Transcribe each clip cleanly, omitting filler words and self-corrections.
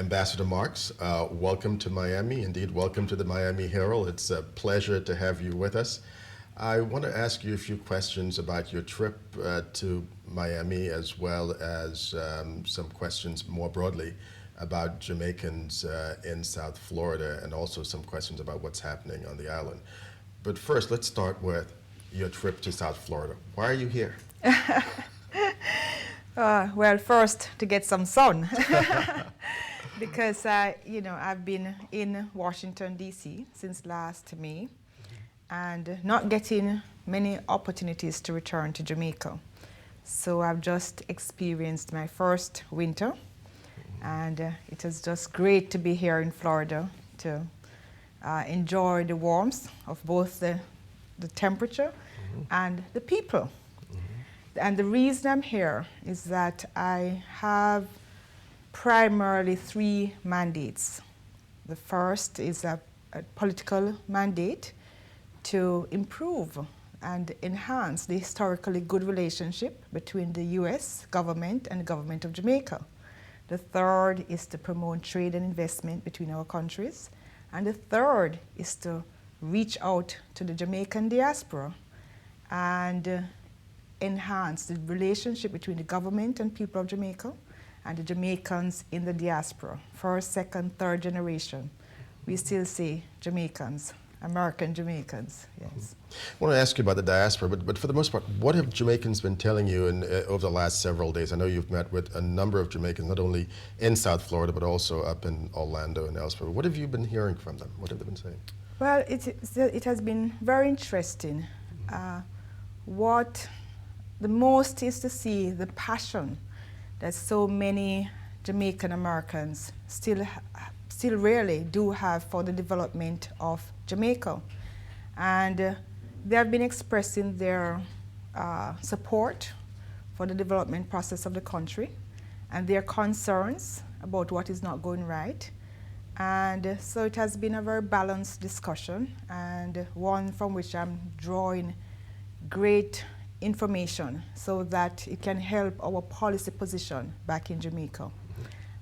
Ambassador Marks, welcome to Miami. Indeed, welcome to the Miami Herald. It's a pleasure to have you with us. I want to ask you a few questions about your trip to Miami, as well as some questions more broadly about Jamaicans in South Florida, and also some questions about what's happening on the island. But first, let's start with your trip to South Florida. Why are you here? Well, first, to get some sun. Because, I've been in Washington, D.C. since last May, and not getting many opportunities to return to Jamaica. So I've just experienced my first winter, and it is just great to be here in Florida to enjoy the warmth of both the temperature and the people. And the reason I'm here is that I have primarily three mandates. The first is a political mandate to improve and enhance the historically good relationship between the U.S. government and the government of Jamaica. The third is to promote trade and investment between our countries. And the third is to reach out to the Jamaican diaspora and enhance the relationship between the government and people of Jamaica and the Jamaicans in the diaspora. First, second, third generation. We still say Jamaicans, American Jamaicans, yes. I want to ask you about the diaspora, but for the most part, what have Jamaicans been telling you over the last several days? I know you've met with a number of Jamaicans, not only in South Florida, but also up in Orlando and elsewhere. What have you been hearing from them? What have they been saying? Well, it has been very interesting. What the most is to see the passion that so many Jamaican Americans still really do have for the development of Jamaica. And they have been expressing their support for the development process of the country and their concerns about what is not going right. And so it has been a very balanced discussion, and one from which I'm drawing great information so that it can help our policy position back in Jamaica.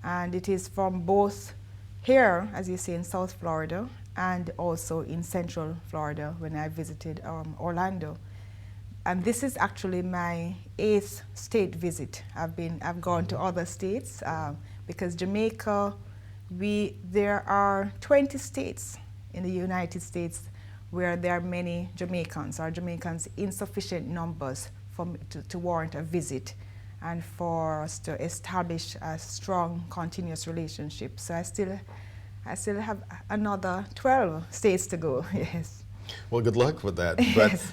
And it is from both here, as you say, in South Florida, and also in Central Florida when I visited Orlando. And this is actually my 8th state visit. I've gone to other states because Jamaica, there are 20 states in the United States where there are many Jamaicans, or Jamaicans in sufficient numbers to warrant a visit and for us to establish a strong, continuous relationship. So I still have another 12 states to go, yes. Well, good luck with that. But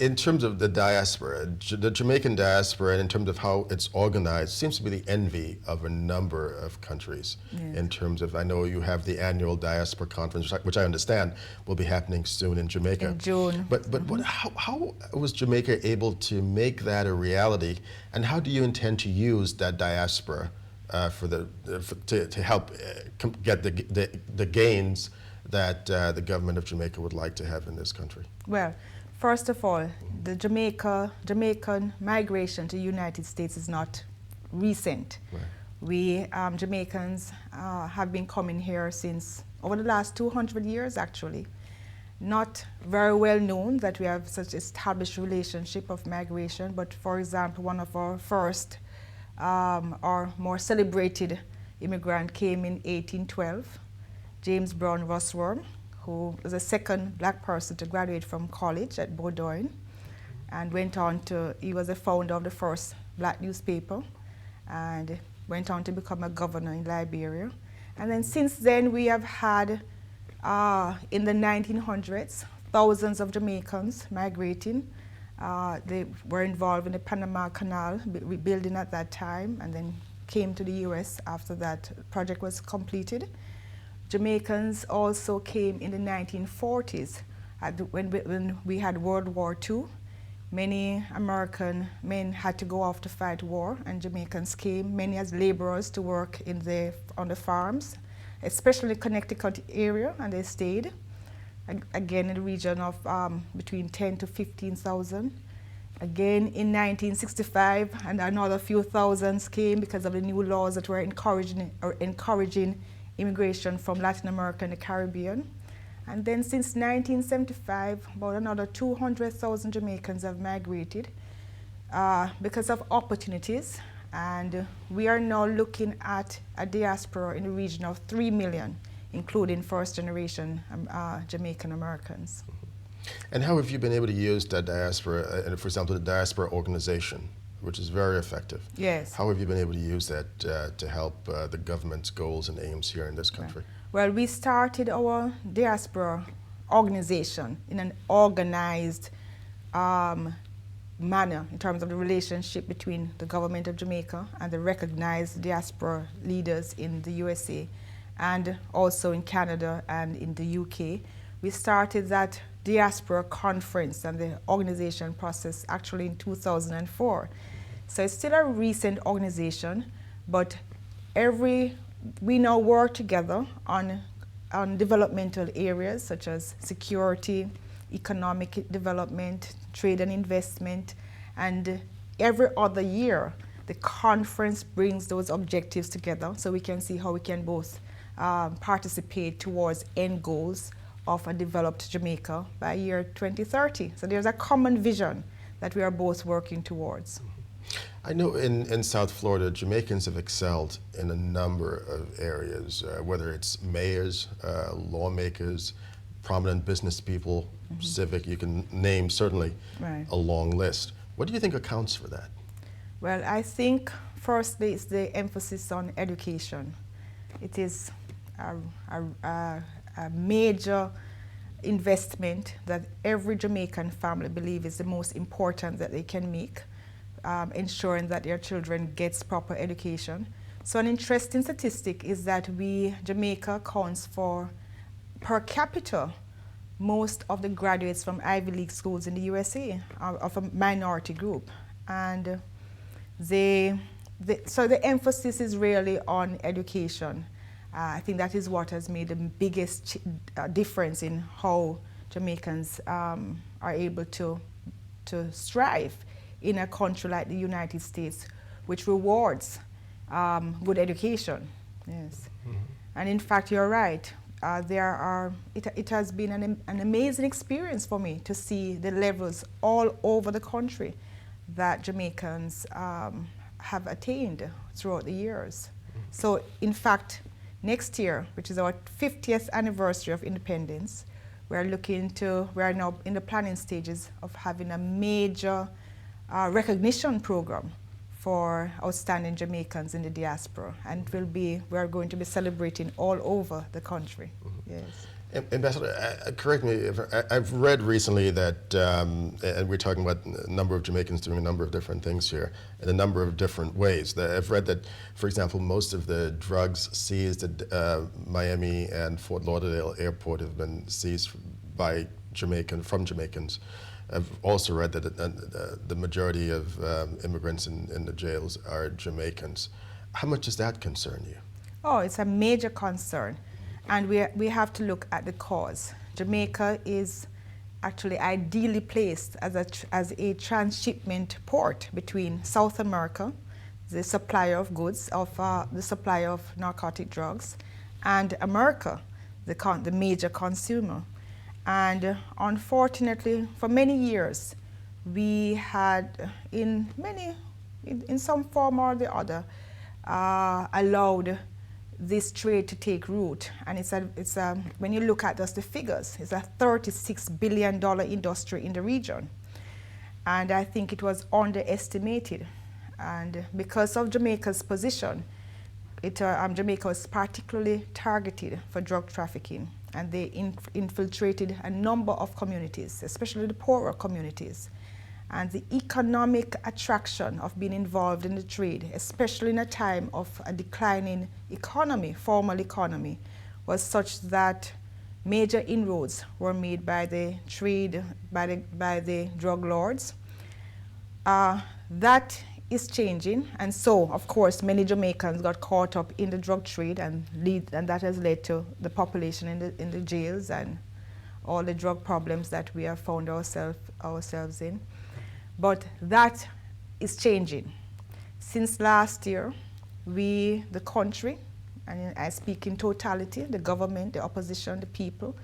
in terms of the diaspora, the Jamaican diaspora, and in terms of how it's organized, seems to be the envy of a number of countries. Yes. In terms of, I know you have the annual diaspora conference, which I understand will be happening soon in Jamaica. In June. But how was Jamaica able to make that a reality, and how do you intend to use that diaspora to help get the gains that the government of Jamaica would like to have in this country? Well, first of all, the Jamaican migration to the United States is not recent. Right. We Jamaicans have been coming here since over the last 200 years, actually. Not very well known that we have such established relationship of migration, but for example, one of our first or more celebrated immigrant came in 1812. James Brown Russworm, who was the second black person to graduate from college at Bowdoin, and he was the founder of the first black newspaper, and went on to become a governor in Liberia. And then since then we have had, in the 1900s, thousands of Jamaicans migrating. They were involved in the Panama Canal rebuilding at that time, and then came to the US after that project was completed. Jamaicans also came in the 1940s when we had World War II. Many American men had to go off to fight war, and Jamaicans came, many as laborers, to work on the farms, especially the Connecticut area, and they stayed, again in the region of between 10 to 15,000. Again in 1965, and another few thousands came because of the new laws that were encouraging immigration from Latin America and the Caribbean. And then since 1975, about another 200,000 Jamaicans have migrated because of opportunities. And we are now looking at a diaspora in the region of 3 million, including first-generation Jamaican Americans. And how have you been able to use that diaspora, for example, the diaspora organization, which is very effective? Yes. How have you been able to use that to help the government's goals and aims here in this country? Right. Well, we started our diaspora organization in an organized manner in terms of the relationship between the government of Jamaica and the recognized diaspora leaders in the USA and also in Canada and in the UK. We started that diaspora conference and the organization process actually in 2004. So it's still a recent organization, but we now work together on developmental areas such as security, economic development, trade and investment, and every other year the conference brings those objectives together so we can see how we can both participate towards end goals of a developed Jamaica by year 2030. So there's a common vision that we are both working towards. I know in South Florida, Jamaicans have excelled in a number of areas, whether it's mayors, lawmakers, prominent business people, civic, you can name certainly a long list. What do you think accounts for that? Well, I think firstly it's the emphasis on education. It is a major investment that every Jamaican family believes is the most important that they can make, ensuring that their children gets proper education. So an interesting statistic is that Jamaica accounts for, per capita, most of the graduates from Ivy League schools in the USA of a minority group. And so the emphasis is really on education. I think that is what has made the biggest difference in how Jamaicans are able to strive in a country like the United States, which rewards good education. Yes. And in fact, you're right. It has been an amazing experience for me to see the levels all over the country that Jamaicans have attained throughout the years. So in fact, next year, which is our 50th anniversary of independence, we are now in the planning stages of having a major recognition program for outstanding Jamaicans in the diaspora, and we are going to be celebrating all over the country. Yes. Ambassador, correct me if I've read recently that, and we're talking about a number of Jamaicans doing a number of different things here in a number of different ways. I've read that, for example, most of the drugs seized at Miami and Fort Lauderdale Airport have been seized from Jamaicans. I've also read that the majority of immigrants in the jails are Jamaicans. How much does that concern you? Oh, it's a major concern. And we have to look at the cause. Jamaica is actually ideally placed as a transshipment port between South America, the supplier of goods, the supplier of narcotic drugs, and America, the major consumer. And unfortunately, for many years, we had, in some form or the other, allowed this trade to take root. And when you look at just the figures, it's a $36 billion industry in the region. And I think it was underestimated. And because of Jamaica's position, Jamaica was particularly targeted for drug trafficking. And they infiltrated a number of communities, especially the poorer communities. And the economic attraction of being involved in the trade, especially in a time of a declining economy, formal economy, was such that major inroads were made by the trade, by the drug lords. That is changing, and so, of course, many Jamaicans got caught up in the drug trade, and that has led to the population in the jails and all the drug problems that we have found ourselves in. But that is changing. Since last year, we, the country, and I speak in totality, the government, the opposition, the people,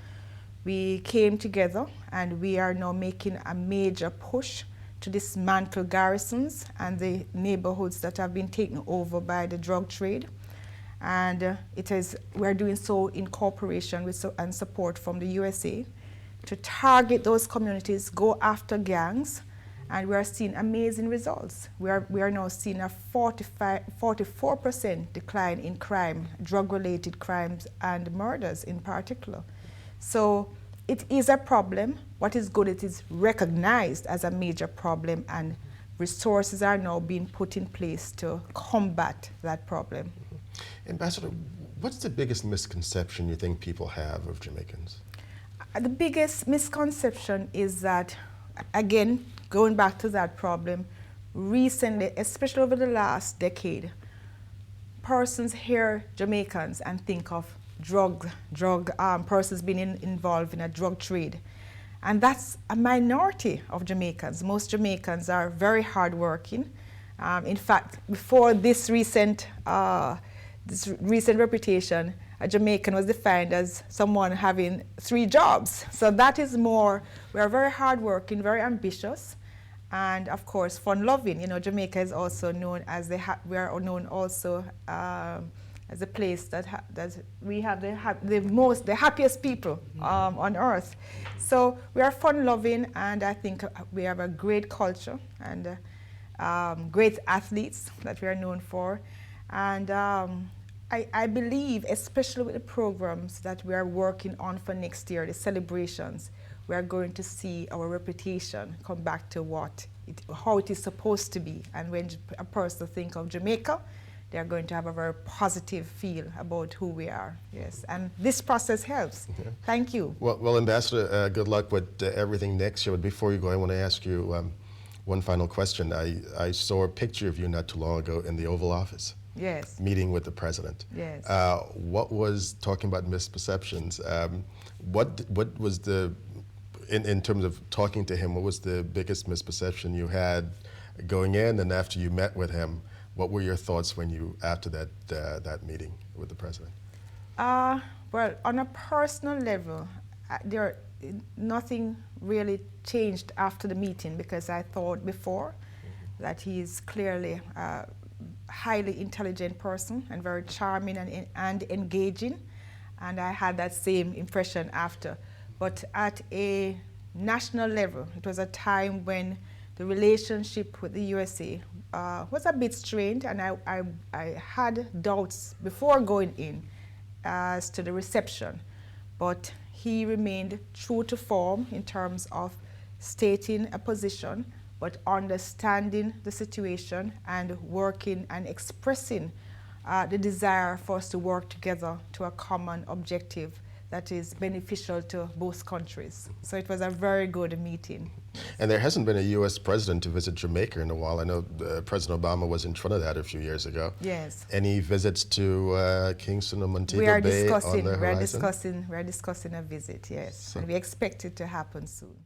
we came together and we are now making a major push to dismantle garrisons and the neighborhoods that have been taken over by the drug trade. And we're doing so in cooperation with and support from the USA to target those communities, go after gangs, and we are seeing amazing results. We are now seeing a 44% decline in crime, drug-related crimes and murders in particular. So it is a problem. What is good, it is recognized as a major problem, and resources are now being put in place to combat that problem. Ambassador, what's the biggest misconception you think people have of Jamaicans? The biggest misconception is that, again, going back to that problem, recently, especially over the last decade, persons hear Jamaicans and think of persons being involved in a drug trade. And that's a minority of Jamaicans. Most Jamaicans are very hardworking. In fact, before this recent reputation, a Jamaican was defined as someone having 3 jobs. So that is more, we are very hardworking, very ambitious, and of course fun-loving. You know, Jamaica is also known as we are known also as a place that we have the happiest people on earth. So we are fun-loving, and I think we have a great culture and great athletes that we are known for. And I believe, especially with the programs that we are working on for next year, the celebrations, we are going to see our reputation come back to how it is supposed to be. And when a person thinks of Jamaica, they are going to have a very positive feel about who we are. Yes, and this process helps. Yeah. Thank you. Well, Ambassador, good luck with everything next year. But before you go, I want to ask you one final question. I saw a picture of you not too long ago in the Oval Office. Yes. Meeting with the president. Yes. What was, talking about misperceptions, what was in terms of talking to him, what was the biggest misperception you had going in, and after you met with him, what were your thoughts after that meeting with the president? Well, on a personal level, nothing really changed after the meeting, because I thought before that he is clearly highly intelligent person and very charming and engaging, and I had that same impression after. But at a national level, it was a time when the relationship with the USA was a bit strained, and I had doubts before going in as to the reception. But he remained true to form in terms of stating a position, but understanding the situation and working and expressing the desire for us to work together to a common objective that is beneficial to both countries. So it was a very good meeting. And there hasn't been a U.S. president to visit Jamaica in a while. I know President Obama was in Trinidad a few years ago. Yes. Any visits to Kingston or Montego Bay on the horizon? We are discussing a visit, yes. So. And we expect it to happen soon.